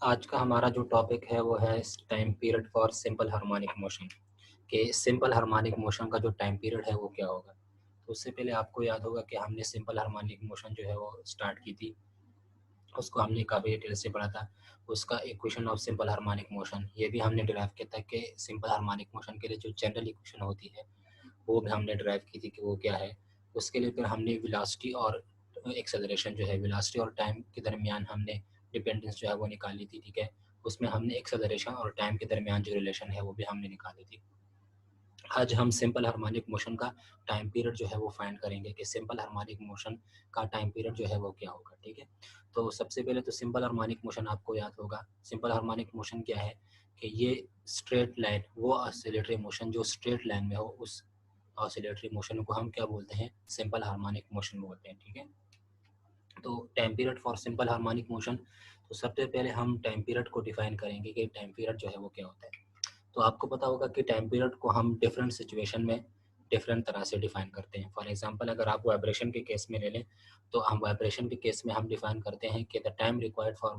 आज का हमारा जो टॉपिक है वो है time period for simple harmonic motion कि सिंपल हार्मोनिक मोशन का जो टाइम पीरियड है वो क्या होगा। तो उससे पहले आपको याद होगा कि हमने सिंपल हार्मोनिक मोशन जो है वो स्टार्ट की थी। उसको हमने काफ़ी डिटेल से पढ़ा था। उसका equation of simple harmonic motion ये भी हमने डिराइव किया था कि सिंपल हार्मोनिक मोशन के लिए जो जनरल इक्वेशन होती है वो भी हमने डिराइव की थी कि वो क्या है। उसके लिए फिर हमने वेलोसिटी और एक्सेलरेशन जो है, वेलोसिटी और टाइम के दरमियान हमने डिपेंडेंस जो है वो निकाली थी, ठीक है। उसमें हमने एक्सेलरेशन और टाइम के दरमियान जो रिलेशन है वो भी हमने निकाली थी। आज हम सिंपल हार्मोनिक मोशन का टाइम पीरियड जो है वो फाइंड करेंगे कि सिंपल हार्मोनिक मोशन का टाइम पीरियड जो है वो क्या होगा, ठीक है। तो सबसे पहले तो सिंपल हार्मोनिक मोशन आपको याद होगा। सिंपल हार्मोनिक मोशन क्या है कि ये स्ट्रेट लाइन, वो ऑसिलेटरी मोशन जो स्ट्रेट लाइन में हो, उस ऑसिलेटरी मोशन को हम क्या बोलते हैं, सिंपल हार्मोनिक मोशन बोलते हैं, ठीक है। तो time period for simple harmonic motion, तो सबसे पहले हम टाइम पीरियड को डिफाइन करेंगे कि टाइम पीरियड जो है वो क्या होता है। तो आपको पता होगा कि टाइम पीरियड को हम डिफरेंट सिचुएशन में डिफरेंट तरह से डिफाइन करते हैं। फॉर एग्जांपल अगर आप वाइब्रेशन के केस में ले लें, तो हम वाइब्रेशन के केस में हम डिफाइन करते हैं कि the time required for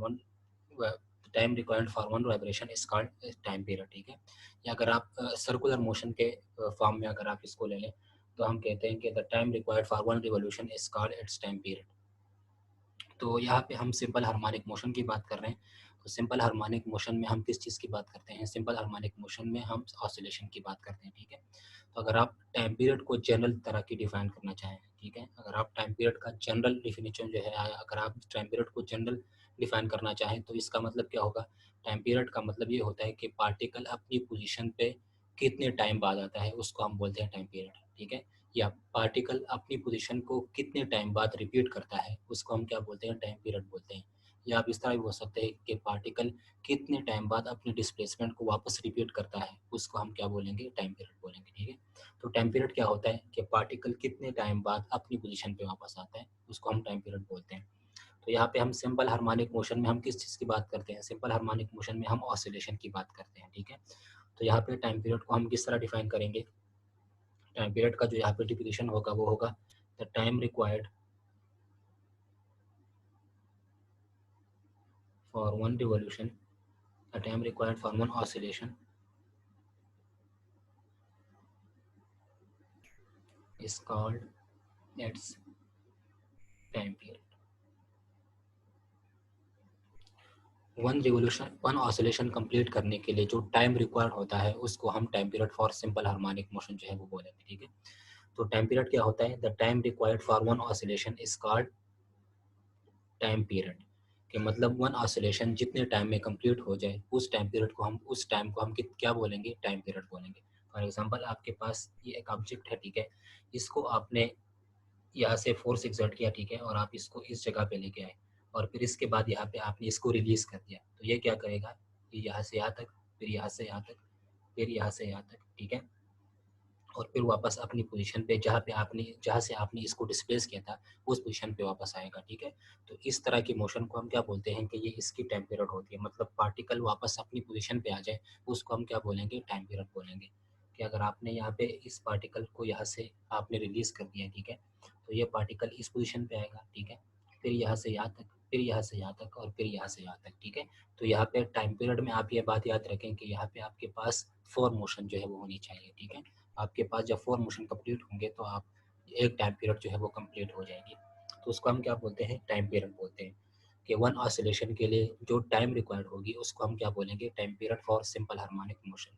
one vibration is called time period, ठीक है। या अगर आप सर्कुलर मोशन के फॉर्म में अगर आप इसको ले लें, तो हम कहते हैं कि the time required for one revolution is called its time period. तो यहाँ पे हम सिंपल हार्मोनिक मोशन की बात कर रहे हैं। तो सिंपल हार्मोनिक मोशन में हम किस चीज़ की बात करते हैं, सिंपल हार्मोनिक मोशन में हम ऑसिलेशन की बात करते हैं, ठीक है। तो अगर आप टाइम पीरियड को जनरल तरह की डिफाइन करना चाहें, ठीक है, अगर आप टाइम पीरियड का जनरल डिफिनीशन जो है, अगर आप टाइम पीरियड को जनरल डिफाइन करना चाहें तो इसका मतलब क्या होगा। टाइम पीरियड का मतलब ये होता है कि पार्टिकल अपनी पोजीशन पे कितने टाइम बाद आता है उसको हम बोलते हैं टाइम पीरियड, ठीक है। या पार्टिकल अपनी पोजीशन को कितने टाइम बाद रिपीट करता है उसको हम क्या बोलते हैं, टाइम पीरियड बोलते हैं। या आप इस तरह भी बोल सकते हैं कि पार्टिकल कितने टाइम बाद अपनी डिस्प्लेसमेंट को वापस रिपीट करता है उसको हम क्या बोलेंगे, टाइम पीरियड बोलेंगे, ठीक है। तो टाइम पीरियड क्या होता है कि पार्टिकल कितने टाइम बाद अपनी पोजीशन पे वापस आता है उसको हम टाइम पीरियड बोलते हैं। तो यहाँ पे हम सिंपल हार्मोनिक मोशन में हम किस चीज़ की बात करते हैं, सिंपल हार्मोनिक मोशन में हम ऑसिलेशन की बात करते हैं, ठीक है। तो यहाँ पे टाइम पीरियड को हम किस तरह डिफाइन करेंगे। टाइम पीरियड का जो यहाँ पे डिफिनेशन होगा वो होगा the time required for one revolution, the time required for one oscillation is called its time period. One revolution, one oscillation complete करने के लिए जो टाइम रिक्वायर्ड होता है उसको हम time period for simple harmonic motion जो है वो बोलेंगे, ठीक है। तो टाइम पीरियड क्या होता है, the time required for one oscillation is called time period. कि मतलब वन ऑसिलेशन जितने टाइम में कंप्लीट हो जाए उस टाइम पीरियड को हम, उस टाइम को हम क्या बोलेंगे, टाइम पीरियड बोलेंगे। फॉर एग्जांपल आपके पास ये एक ऑब्जेक्ट है, ठीक है, इसको आपने यहाँ से फोर्स एक्सर्ट किया, ठीक है, और आप इसको इस जगह पे लेके आए और फिर इसके बाद यहाँ पे आपने इसको रिलीज कर दिया, तो ये क्या करेगा, ये यहाँ से यहाँ तक, फिर यहाँ से यहाँ तक, फिर यहाँ से यहाँ तक, ठीक है, और फिर वापस अपनी पोजीशन पे जहाँ से आपने इसको डिस्प्लेस किया था उस पोजीशन पे वापस आएगा, ठीक है। तो इस तरह की मोशन को हम क्या बोलते हैं कि ये इसकी टाइम पीरियड होती है। मतलब पार्टिकल वापस अपनी पोजीशन पे आ जाए उसको हम क्या बोलेंगे, टाइम पीरियड बोलेंगे। कि अगर आपने यहाँ पे इस पार्टिकल को यहाँ से आपने रिलीज कर दिया, ठीक है, तो ये पार्टिकल इस पोजीशन पे आएगा, ठीक है, फिर यहाँ से यहाँ तक, फिर यहाँ से यहाँ तक और फिर यहाँ से यहाँ तक, ठीक है। तो यहाँ पे टाइम पीरियड में आप ये बात याद रखें कि यहाँ पे आपके पास फोर मोशन जो है वो होनी चाहिए, ठीक है। आपके पास जब फोर मोशन कंप्लीट होंगे तो आप एक टाइम पीरियड जो है वो कंप्लीट हो जाएगी। तो उसको हम क्या बोलते हैं, टाइम पीरियड बोलते हैं। कि वन ऑसिलेशन के लिए जो टाइम रिक्वायर्ड होगी उसको हम क्या बोलेंगे, time period for simple harmonic motion.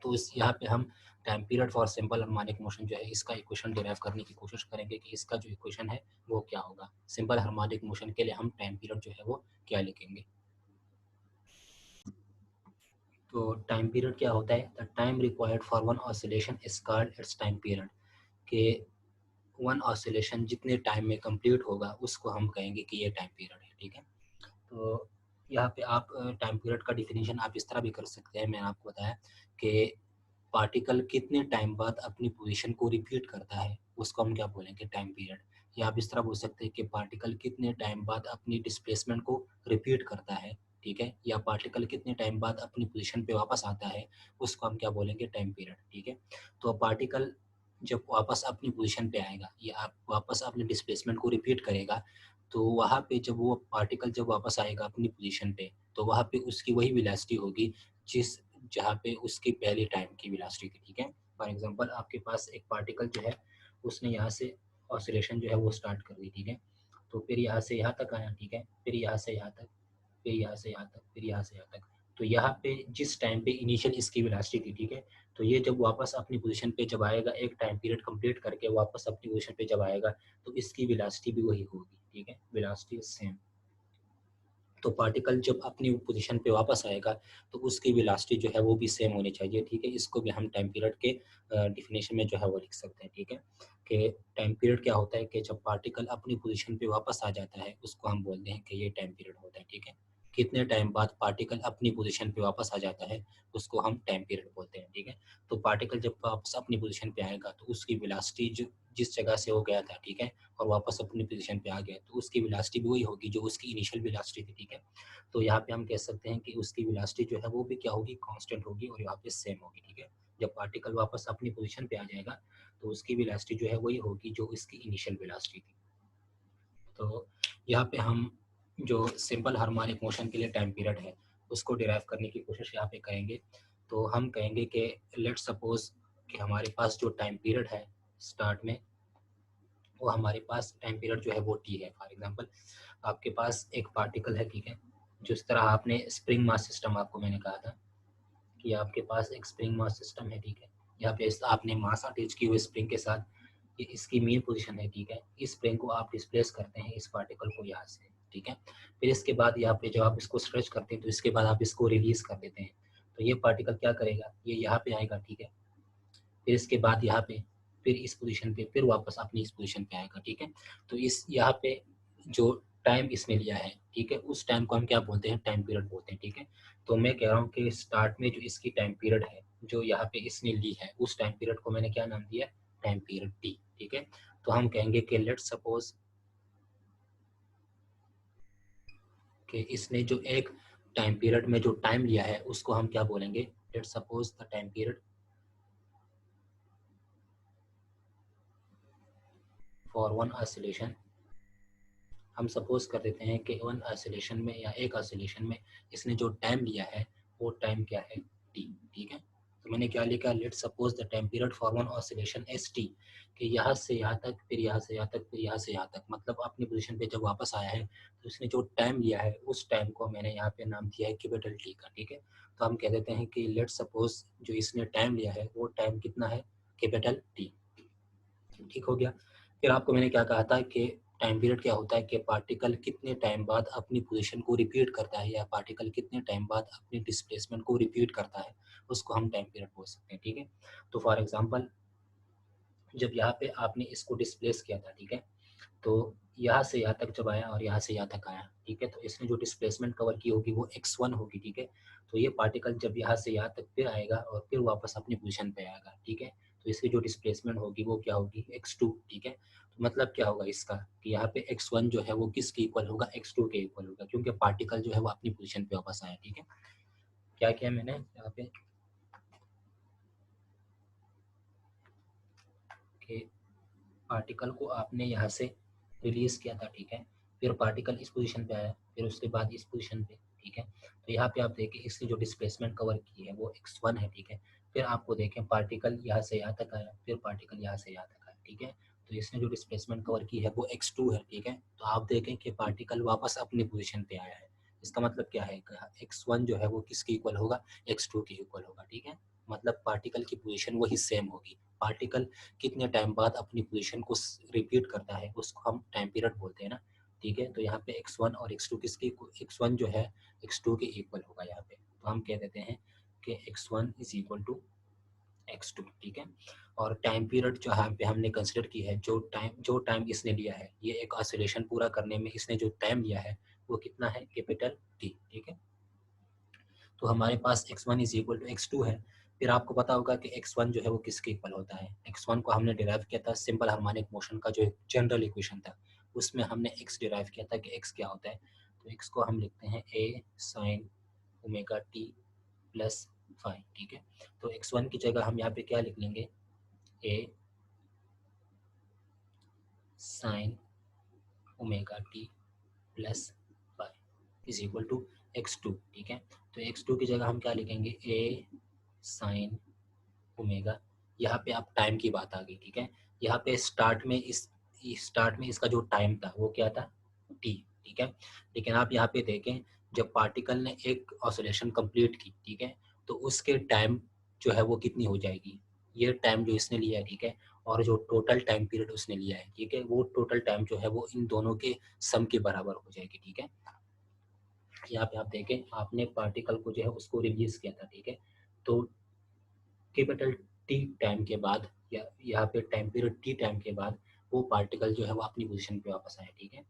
तो इस यहाँ पे हम time period for simple harmonic motion जो है इसका इक्वेशन डिराइव करने की कोशिश करेंगे कि इसका जो इक्वेशन है वो क्या होगा। सिंपल हार्मोनिक मोशन के लिए हम टाइम पीरियड जो है वो क्या लिखेंगे। तो टाइम पीरियड क्या होता है, the time required for one oscillation is called its time period. कि वन ऑसिलेशन जितने टाइम में कंप्लीट होगा उसको हम कहेंगे कि ये टाइम पीरियड है, ठीक है। तो यहाँ पे आप टाइम पीरियड का डिफिनीशन आप इस तरह भी कर सकते हैं, मैंने आपको बताया कि पार्टिकल कितने टाइम बाद अपनी पोजीशन को रिपीट करता है उसको हम क्या बोलेंगे, टाइम पीरियड। या आप इस तरह बोल सकते हैं कि पार्टिकल कितने टाइम बाद अपनी डिस्प्लेसमेंट को रिपीट करता है, ठीक है, या पार्टिकल कितने टाइम बाद अपनी पोजीशन पे वापस आता है उसको हम क्या बोलेंगे, टाइम पीरियड, ठीक है। तो पार्टिकल जब वापस अपनी पोजीशन पे आएगा या आप वापस अपने डिस्प्लेसमेंट को रिपीट करेगा तो वहाँ पे जब वो पार्टिकल जब वापस आएगा अपनी पोजीशन पे, तो वहाँ पे उसकी वही वेलोसिटी होगी जिस जहाँ पे उसकी पहले टाइम की वेलोसिटी थी, ठीक है। फॉर एग्जांपल आपके पास एक पार्टिकल जो है उसने यहाँ से ऑसिलेशन जो है वो स्टार्ट कर दी, ठीक है। तो फिर यहाँ से यहाँ तक आया, ठीक है, फिर यहाँ से यहाँ तक, फिर यहाँ से यहाँ तक, फिर यहाँ से यहाँ तक। तो यहाँ पे जिस टाइम पे इनिशियल इसकी वेलोसिटी थी, ठीक है, तो ये जब वापस अपनी पोजीशन पे जब आएगा, एक टाइम पीरियड कंप्लीट करके वापस अपनी पोजीशन पे जब आएगा, तो इसकी वेलोसिटी भी वही होगी, ठीक है, वेलोसिटी सेम। तो पार्टिकल जब अपनी पोजीशन पे वापस आएगा तो उसकी वेलोसिटी जो है वो भी सेम होनी चाहिए, ठीक है। इसको भी हम टाइम पीरियड के डेफिनेशन में जो है वो लिख सकते हैं, ठीक है, कि टाइम पीरियड क्या होता है कि जब पार्टिकल अपनी पोजीशन पे वापस आ जाता है उसको हम बोलते हैं कि ये टाइम पीरियड होता है, ठीक है। कितने टाइम बाद पार्टिकल अपनी पोजीशन पे वापस आ जाता है उसको हम टाइम पीरियड बोलते हैं, ठीक है। तो पार्टिकल जब वापस अपनी पोजीशन पे आएगा तो उसकी वेलोसिटी जो जिस जगह से वो गया था, ठीक है, और वापस अपनी पोजीशन पे आ गया, तो उसकी वेलोसिटी भी वही होगी जो उसकी इनिशियल वेलोसिटी थी, ठीक है। तो यहाँ पे हम कह सकते हैं कि उसकी वेलोसिटी जो है वो भी क्या होगी, कांस्टेंट होगी और यहाँ पे सेम होगी, ठीक है। जब पार्टिकल वापस अपनी पोजीशन पे आ जाएगा तो उसकी वेलोसिटी जो है वही होगी जो इसकी इनिशियल वेलोसिटी थी। तो यहाँ पे हम जो सिंपल हार्मोनिक मोशन के लिए टाइम पीरियड है उसको डिराइव करने की कोशिश यहाँ पे करेंगे। तो हम कहेंगे कि लेट्स सपोज कि हमारे पास जो टाइम पीरियड है स्टार्ट में, वो हमारे पास टाइम पीरियड जो है वो टी है। फॉर एग्जांपल आपके पास एक पार्टिकल है, ठीक है, जिस तरह आपने स्प्रिंग मास सिस्टम, आपको मैंने कहा था कि आपके पास एक स्प्रिंग मास सिस्टम है, ठीक है। यहाँ पे आपने मास अटैच की हुई स्प्रिंग के साथ, ये इसकी मेन पोजीशन है, ठीक है। इस स्प्रिंग को आप डिस्प्लेस करते हैं इस पार्टिकल को यहाँ से, ठीक है। फिर इसके बाद यहाँ पे जब आप इसको स्ट्रेच करते हैं तो इसके बाद आप इसको रिलीज कर देते हैं। तो ये पार्टिकल क्या करेगा, ये यहाँ पे आएगा, ठीक है। फिर इसके बाद यहाँ पे, फिर इस पोजीशन पे, फिर वापस अपनी इस पोजीशन पे आएगा, ठीक है। तो इस यहाँ पे जो टाइम इसने लिया है, ठीक है, उस टाइम को हम क्या बोलते हैं, टाइम पीरियड बोलते हैं, ठीक है। तो मैं कह रहा हूँ कि स्टार्ट में जो इसकी टाइम पीरियड है जो यहाँ पे इसने ली है, उस टाइम पीरियड को मैंने क्या नाम दिया, टाइम पीरियड टी, ठीक है। तो हम कहेंगे कि लेट्स सपोज कि इसने जो एक टाइम पीरियड में जो टाइम लिया है उसको हम क्या बोलेंगे, let's suppose the time period for one oscillation. हम सपोज कर देते हैं कि वन ऑसिलेशन में या एक ऑसिलेशन में इसने जो टाइम लिया है वो टाइम क्या है, टी, ठीक है। तो मैंने क्या लिखा, let's suppose the time period for one oscillation S T, कि यहाँ से यहाँ तक, फिर यहाँ से यहाँ तक, फिर यहाँ से यहाँ तक, मतलब अपनी पोजीशन पे जब वापस आया है तो इसने जो टाइम लिया है उस टाइम को मैंने यहाँ पे नाम दिया है कैपिटल टी का, ठीक है। तो हम कह देते हैं कि लेट्स सपोज जो इसने टाइम लिया है वो टाइम कितना है, कैपिटल टी, ठीक हो गया। फिर आपको मैंने क्या कहा था कि टाइम पीरियड क्या होता है कि पार्टिकल कितने टाइम बाद अपनी पोजीशन को रिपीट करता है या पार्टिकल कितने टाइम बाद अपनी डिस्प्लेसमेंट को रिपीट करता है, उसको हम टाइम पीरियड बोल सकते हैं, ठीक है। तो फॉर एग्जांपल जब यहाँ पे आपने इसको डिस्प्लेस किया था, ठीक है, तो यहाँ से यहाँ तक जब आया और यहाँ से यहाँ तक आया, ठीक है, तो इसने जो डिस्प्लेसमेंट कवर की होगी वो x1 होगी, ठीक है। तो ये पार्टिकल जब यहाँ से यहाँ तक फिर आएगा और फिर वापस अपनी पोजीशन पे आएगा, ठीक है, तो इसकी जो डिस्प्लेसमेंट होगी वो क्या होगी, x2, ठीक है। तो मतलब क्या होगा इसका कि यहाँ पे x1 जो है वो किसके इक्वल होगा, x2 के इक्वल होगा, क्योंकि पार्टिकल जो है वो अपनी पोजीशन पे वापस आया, ठीक है। क्या किया मैंने यहाँ पे कि पार्टिकल को आपने यहाँ से रिलीज किया था, ठीक है, फिर पार्टिकल इस पोजीशन पे आया, फिर उसके बाद इस पोजीशन पे, ठीक है। तो यहाँ पे आप देखें इसकी जो डिस्प्लेसमेंट कवर की है वो x1 है, ठीक है। फिर आपको देखें पार्टिकल यहाँ से यहाँ तक आया, फिर पार्टिकल यहाँ से यहाँ तक आया, ठीक है। तो इसने जो डिस्प्लेसमेंट कवर की है वो x2 है, ठीक है। तो आप देखें कि पार्टिकल वापस अपनी पोजीशन पे आया है। इसका मतलब क्या है, x1 जो है वो किसके इक्वल होगा, x2 के इक्वल होगा, ठीक है। मतलब पार्टिकल की पोजीशन वही सेम होगी। पार्टिकल कितने टाइम बाद अपनी पोजीशन को रिपीट करता है उसको हम टाइम पीरियड बोलते हैं ना, ठीक है। तो यहाँ पे x1 और x2 किसके, x1 जो है x2 के इक्वल होगा यहाँ पे, तो हम कह देते हैं कि x1 is equal to x2, ठीक है। और टाइम पीरियड जो यहाँ पे हमने कंसिडर की है, जो टाइम इसने लिया है, ये एक ऑसिलेशन पूरा करने में इसने जो टाइम लिया है वो कितना है, कैपिटल टी, ठीक है। तो हमारे पास x1 is equal to x2 है। फिर आपको पता होगा कि x1 जो है वो किसके इक्वल होता है, x1 को हमने डिराइव किया था सिंपल हार्मोनिक मोशन का जो जनरल इक्वेशन था, उसमें हमने x डिराइव किया था कि x क्या होता है। तो x को हम लिखते हैं a sin omega t plus phi, ठीक है। तो x1 की जगह हम यहाँ पे क्या लिख लेंगे, a sin omega t plus five is equal to x2, ठीक है। तो x2 की जगह हम क्या लिखेंगे, ए साइन ओमेगा। यहाँ पे आप टाइम की बात आ गई, ठीक है। यहाँ पे स्टार्ट में इसका जो टाइम था वो क्या था, टी, ठीक है। लेकिन आप यहाँ पे देखें, जब पार्टिकल ने एक ऑसिलेशन कंप्लीट की, ठीक है, तो उसके टाइम जो है वो कितनी हो जाएगी, ये टाइम जो इसने लिया है, ठीक है, और जो टोटल टाइम पीरियड उसने लिया है, ठीक है, वो टोटल टाइम जो है वो इन दोनों के सम के बराबर हो जाएगी, ठीक है। यहाँ पे आप देखें, आपने पार्टिकल को जो है उसको रिलीज किया था, ठीक है, तो कैपिटल टी टाइम के बाद, या यहाँ पे टाइम पीरियड टी टाइम के बाद वो पार्टिकल जो है वो अपनी पोजीशन पे वापस आया, ठीक है।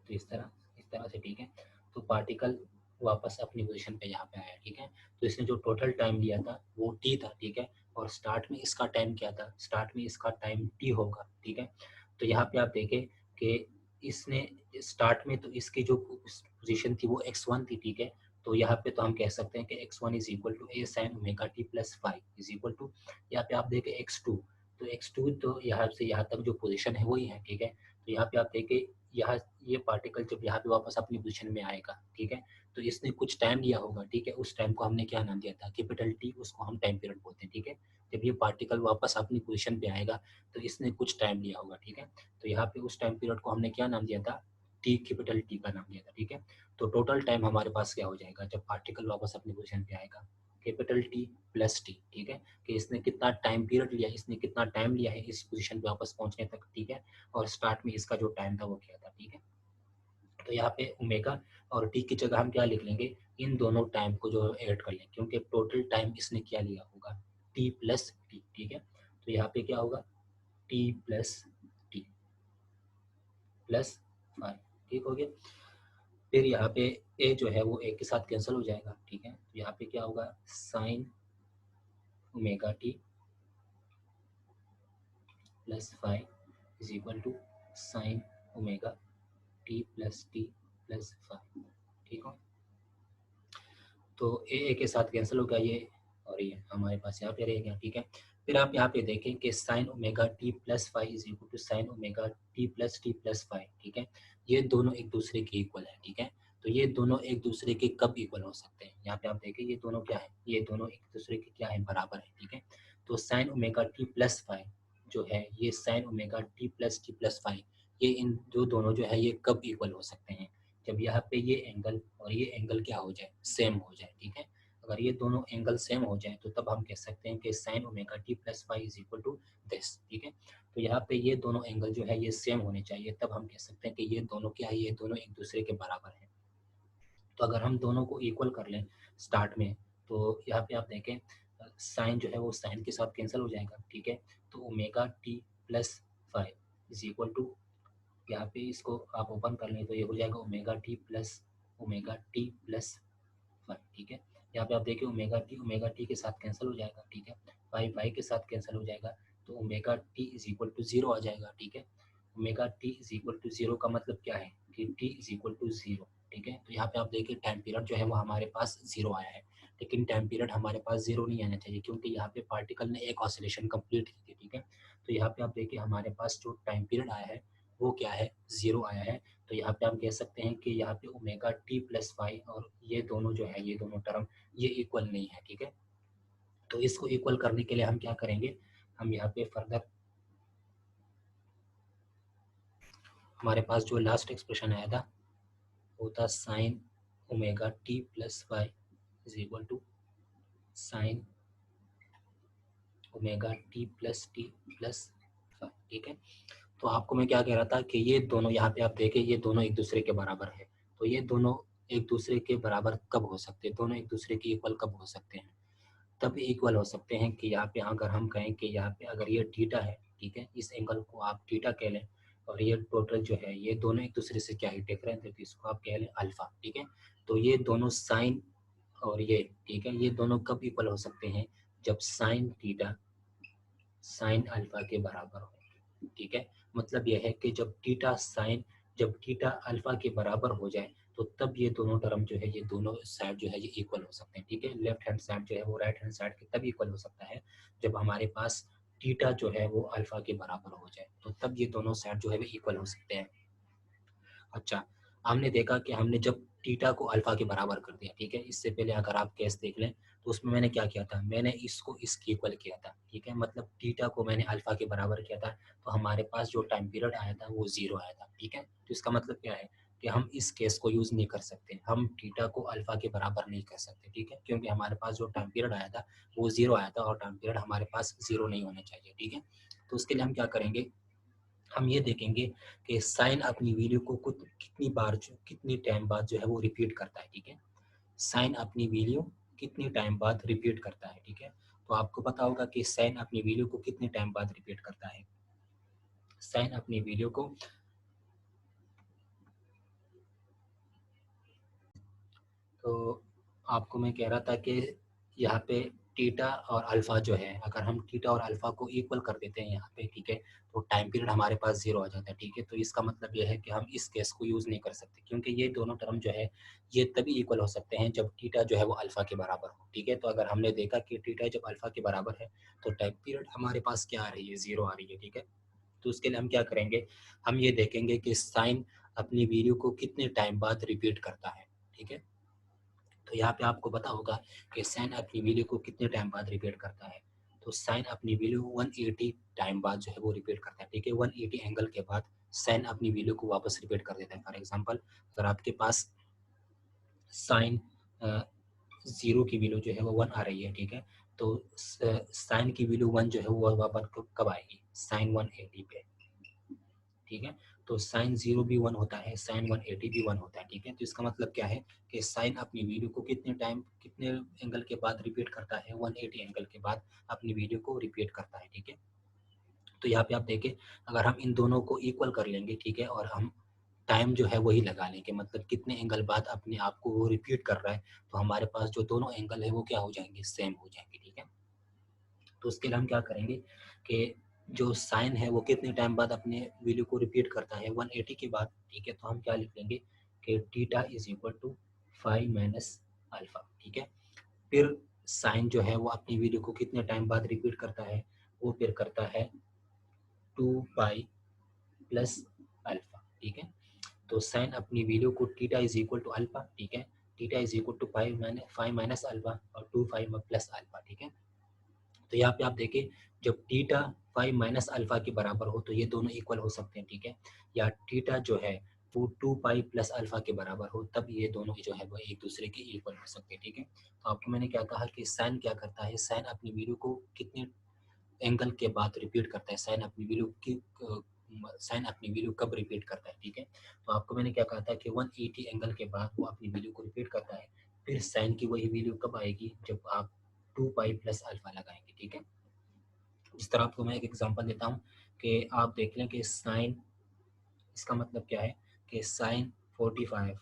तो इस तरह से, ठीक है। तो पार्टिकल वापस अपनी पोजीशन पे यहाँ पे आया, ठीक है। तो इसने जो टोटल टाइम लिया था वो टी था, ठीक है, और स्टार्ट में इसका टाइम क्या था, स्टार्ट में इसका टाइम टी होगा, ठीक है। तो यहाँ पे आप देखें कि इसने स्टार्ट में तो इसकी जो पोजीशन थी वो x1 थी, ठीक है। तो यहाँ पे तो हम कह सकते हैं कि x1 is equal to a sine omega t plus five is equal to, यहाँ पे आप देखें x2, तो x2 तो यहाँ से यहाँ तक जो पोजीशन है वही है, ठीक है। तो यहाँ पे आप देखें, यहाँ ये पार्टिकल जब यहाँ पे वापस अपनी पोजीशन में आएगा, ठीक है, तो इसने कुछ टाइम लिया होगा, ठीक है। उस टाइम को हमने क्या नाम दिया था, कैपिटल टी, उसको हम टाइम पीरियड बोलते हैं, ठीक है। जब ये पार्टिकल वापस अपनी पोजीशन पे आएगा तो इसने कुछ टाइम लिया होगा, ठीक है। तो यहाँ पे उस टाइम पीरियड को हमने क्या नाम दिया था, टी, कैपिटल टी का नाम दिया था, ठीक है। तो टोटल टाइम हमारे पास क्या हो जाएगा जब पार्टिकल वापस अपनी पोजीशन पे आएगा, कैपिटल टी प्लस टी, ठीक है, कि इसने कितना टाइम पीरियड लिया, इसने कितना टाइम लिया है इस पोजीशन पे वापस पहुंचने तक, ठीक है, और स्टार्ट में इसका जो टाइम था वो क्या था, ठीक है। तो यहाँ पे ओमेगा और टी की जगह हम क्या लिख लेंगे, इन दोनों टाइम को जो ऐड कर लेंगे, क्योंकि टोटल टाइम इसने क्या लिया होगा, टी प्लस टी, ठीक है। तो यहाँ पे क्या होगा, T plus T plus five, ठीक हो गया। फिर यहाँ पे ए जो है वो ए के साथ कैंसिल हो जाएगा, ठीक है। तो यहाँ पे क्या होगा, sine omega t plus five is equal to sine omega t plus five, ठीक हो। तो ए के साथ कैंसिल हो गया ये, और ये हमारे पास यहाँ पे रह गया, ठीक है। फिर आप यहाँ पे देखें कि sine omega t plus five is equal to sine omega t plus five, ठीक है। ये दोनों एक दूसरे के इक्वल है, ठीक है। तो ये दोनों एक दूसरे के कब इक्वल हो सकते हैं, यहाँ पे आप देखें ये दोनों क्या है, ये दोनों एक दूसरे के क्या है, बराबर है, ठीक है। तो sign omega t plus five जो है, ये sign omega t plus five, ये इन जो दोनों जो है ये कब इक्वल हो सकते हैं, जब यहाँ पे ये एंगल और ये एंगल क्या हो जाए, सेम हो जाए, ठीक है। अगर ये दोनों एंगल सेम हो जाए तो तब हम कह सकते हैं कि sine omega t plus five is equal to this, ठीक है। तो यहाँ पे ये दोनों एंगल जो है ये सेम होने चाहिए, तब हम कह सकते हैं कि ये दोनों क्या है, ये दोनों एक दूसरे के बराबर है। तो अगर हम दोनों को इक्वल कर लें स्टार्ट में, तो यहाँ पे आप देखें साइन जो है वो साइन के साथ कैंसिल हो जाएगा, ठीक है। तो omega t plus five is equal to, यहाँ पे इसको आप ओपन कर लें तो ये हो जाएगा ओमेगा टी प्लस फाइव, ठीक है। यहाँ पे आप देखिए ओमेगा टी के साथ कैंसिल हो जाएगा, ठीक है। फाइव वाई के साथ कैंसिल हो जाएगा, तो omega t is equal to zero आ जाएगा, ठीक है। Omega t is equal to zero का मतलब क्या है कि t is equal to zero, ठीक है। तो यहाँ पे आप देखिए टाइम पीरियड जो है वो हमारे पास जीरो आया है, लेकिन टाइम पीरियड हमारे पास जीरो नहीं आना चाहिए, क्योंकि यहाँ पे पार्टिकल ने एक ऑसिलेशन कंप्लीट की थी, ठीक है। तो यहाँ पे आप देखिए हमारे पास जो टाइम पीरियड आया है वो क्या है, जीरो आया है। तो यहाँ पे हम कह सकते हैं कि यहाँ पे ओमेगा टी प्लस फाइव और ये दोनों जो है, ये दोनों टर्म ये इक्वल नहीं है, ठीक है। तो इसको इक्वल करने के लिए हम क्या करेंगे, हम यहाँ पे फर्दर हमारे पास जो लास्ट एक्सप्रेशन आया था वो था sine omega t plus five is equal to sine omega t plus five, ठीक है। तो आपको मैं क्या कह रहा था कि ये दोनों यहाँ पे आप देखें ये दोनों एक दूसरे के बराबर है, तो ये दोनों एक दूसरे के बराबर कब हो सकते हैं, दोनों एक दूसरे के इक्वल कब हो सकते हैं, तब इक्वल हो सकते हैं कि यहाँ पे अगर हम कहें कि यहाँ पे अगर ये थीटा है, ठीक है, इस एंगल को आप थीटा कह लें, और ये टोटल जो है ये दोनों एक दूसरे से क्या है, डिफरेंट है, तो इसको आप कह लें अल्फा, ठीक है। तो ये दोनों साइन और ये, ठीक है, ये दोनों कब इक्वल हो सकते हैं, जब साइन थीटा साइन अल्फा के बराबर हो, ठीक है। मतलब यह है कि जब थीटा अल्फा के बराबर हो जाए तो तब ये दोनों टर्म जो है, ये दोनों साइड जो है ये इक्वल हो सकते हैं, ठीक है। लेफ्ट हैंड साइड जो है वो राइट हैंड साइड के तब इक्वल हो सकता है जब हमारे पास थीटा जो है वो अल्फा के बराबर हो जाए, तो तब ये दोनों साइड जो है वो इक्वल हो सकते हैं। अच्छा, हमने देखा कि हमने जब थीटा को अल्फा के बराबर कर दिया, ठीक है? इससे पहले अगर आप केस देख लें, तो उसमें मैंने क्या किया था, मैंने इसको इसके इक्वल किया था, ठीक है? मतलब थीटा को मैंने अल्फा के बराबर किया था, तो हमारे पास जो टाइम पीरियड आया था वो 0 आया था, ठीक है? तो इसका मतलब क्या है कि हम इस केस को यूज़ नहीं कर सकते, हम थीटा को अल्फा के बराबर नहीं कर सकते, ठीक है? क्योंकि हमारे पास जो टाइम पीरियड आया था वो 0 आया था और टाइम पीरियड हमारे पास 0 नहीं होना चाहिए, ठीक है? तो उसके लिए हम क्या करेंगे, हम ये देखेंगे कि साइन अपनी वैल्यू को कितनी बार कितनी टाइम बाद जो है वो रिपीट करता है, ठीक है? साइन अपनी वैल्यू कितनी टाइम बाद रिपीट करता है, ठीक है? तो आपको पता होगा कि साइन अपनी वैल्यू को कितने टाइम बाद रिपीट करता है। साइन अपनी वैल्यू को, तो आपको मैं कह रहा था कि यहाँ पे थीटा और अल्फा जो है, अगर हम थीटा और अल्फा को इक्वल कर देते हैं यहाँ पे, ठीक है, तो टाइम पीरियड हमारे पास 0 आ जाता है, ठीक है? तो इसका मतलब ये है कि हम इस केस को यूज़ नहीं कर सकते, क्योंकि ये दोनों टर्म जो है ये तभी इक्वल हो सकते हैं जब थीटा जो है वो अल्फा के बराबर हो, ठीक है? तो अगर हमने देखा कि थीटा जब अल्फा के बराबर है तो टाइम पीरियड हमारे पास क्या आ रही है, 0 आ रही है, ठीक है? तो उसके लिए हम क्या करेंगे, हम ये देखेंगे कि साइन अपनी वैल्यू को कितने टाइम बाद रिपीट करता है, ठीक है? तो यहाँ पे आपको पता होगा कि साइन अपनी वैल्यू को कितने टाइम बाद रिपीट करता है। तो साइन अपनी वैल्यू 180 टाइम बाद जो है वो रिपीट करता है, ठीक है? 180 एंगल के बाद साइन अपनी वैल्यू को वापस रिपीट कर देता है। फॉर एग्जांपल, अगर आपके पास साइन 0 की वैल्यू जो है वो 1 आ रही है, ठीक है? तो साइन की वैल्यू 1 जो है वो वापस कब आएगी? साइन 180 पे, ठीक है? तो साइन 0 भी 1 होता है, साइन 180 भी 1 होता है, ठीक है? तो इसका मतलब क्या है कि साइन अपनी वैल्यू को कितने एंगल के बाद रिपीट करता है? 180 एंगल के बाद अपनी वैल्यू को रिपीट करता है, ठीक है? तो यहाँ पे आप देखें, अगर हम इन दोनों को इक्वल कर लेंगे, ठीक है, और हम टाइम जो है वही लगा लेंगे, मतलब कितने एंगल बाद अपने आप को वो रिपीट कर रहा है, तो हमारे पास जो दोनों एंगल है वो क्या हो जाएंगे? सेम हो जाएंगे, ठीक है? तो उसके लिए हम क्या करेंगे कि जो साइन है वो कितने टाइम बाद अपने वैल्यू को रिपीट करता है? 180 के बाद, ठीक है? तो हम क्या लिख लेंगे कि theta is equal to 5 minus alpha, ठीक है? फिर साइन जो है वो अपनी वैल्यू को कितने टाइम बाद रिपीट करता है? वो फिर करता है 2 पाई प्लस अल्फा, ठीक है? तो साइन अपनी वैल्यू को theta is equal to alpha, ठीक है? Theta is equal to 5 minus alpha और 2 5 प्लस अल्फा, ठीक है? तो यहाँ पे आप देखें, जब थीटा 5 माइनस अल्फा के बराबर हो तो ये दोनों इक्वल हो सकते हैं, ठीक है? या थीटा जो है वो 2 पाई प्लस अल्फा के बराबर हो, तब ये दोनों जो है वो एक दूसरे के इक्वल हो सकते हैं, ठीक है? तो आपको मैंने क्या कहा कि साइन क्या करता है, साइन अपनी वैल्यू को कितने एंगल के बाद रिपीट करता है, साइन अपनी वैल्यू की साइन अपनी वैल्यू कब रिपीट करता है, ठीक है? तो आपको मैंने क्या कहा था कि 180 एंगल के बाद वो अपनी वैल्यू को रिपीट करता है। फिर साइन की वही वैल्यू कब आएगी? जब आप 2 पाई प्लस अल्फा लगाएंगे, ठीक है? जिस तरह आपको मैं एक एग्जांपल देता हूँ कि आप देख लें कि साइन, इसका मतलब क्या है कि साइन 45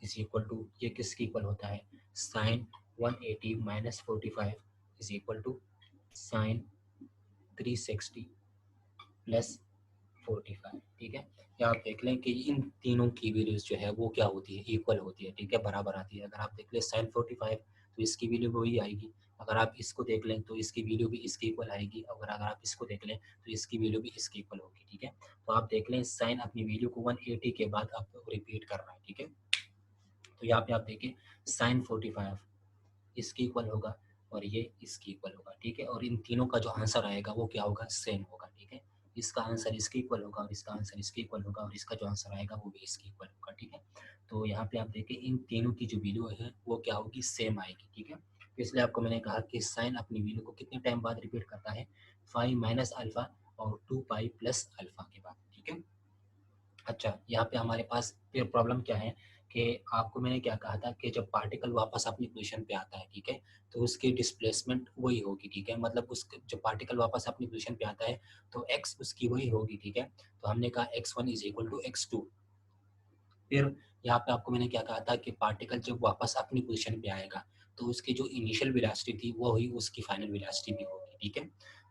इज इक्वल टू, ये किसके इक्वल होता है? Sine 180 minus 45 is equal to sine 360 plus 45, ठीक है? या आप देख लें कि इन तीनों की वैल्यूज जो है वो क्या होती है? इक्वल होती है, ठीक है, बराबर आती है। अगर आप देख लें साइन 45, तो इसकी वैल्यू वही आएगी। अगर आप इसको देख लें तो इसकी वैल्यू भी इसके इक्वल आएगी। अगर अगर आप इसको देख लें तो इसकी वैल्यू भी इसके इक्वल होगी, ठीक है? तो आप देख लें साइन अपनी वैल्यू को 180 के बाद आप रिपीट कर रहा है, ठीक है? तो यहाँ पे आप देखें साइन 45 इसके इक्वल होगा और ये इसके इक्वल होगा, ठीक है? और इन तीनों का जो आंसर आएगा वो क्या होगा? सेम होगा, ठीक है? इसका आंसर इसके इक्वल होगा और इसका आंसर इसके इक्वल होगा और इसका जो आंसर आएगा वो भी इसके इक्वल होगा, ठीक है? तो यहाँ पे आप देखें इन तीनों की जो वैल्यू है वो क्या होगी? सेम आएगी, ठीक है? तो इसलिए आपको मैंने कहा कि साइन अपनी वैल्यू को कितने टाइम बाद रिपीट करता है? 5 माइनस अल्फा और 2 पाई प्लस अल्फा के बाद, ठीक है? अच्छा, यहाँ पे हमारे पास फिर प्रॉब्लम क्या है कि आपको मैंने क्या कहा था कि जब पार्टिकल वापस अपनी पोजीशन पे आता है, ठीक है, तो उसकी डिस्प्लेसमेंट वही होगी, ठीक है, मतलब उस जब पार्टिकल वापस अपनी पोजीशन पे आता है तो एक्स उसकी वही होगी, ठीक है? तो हमने कहा x1 is equal to x2। फिर यहाँ पे आपको मैंने क्या कहा था कि पार्टिकल जब वापस अपनी पोजीशन पे आएगा तो उसकी जो इनिशियल वेलोसिटी थी वो ही उसकी फाइनल वेलोसिटी भी होगी, ठीक है?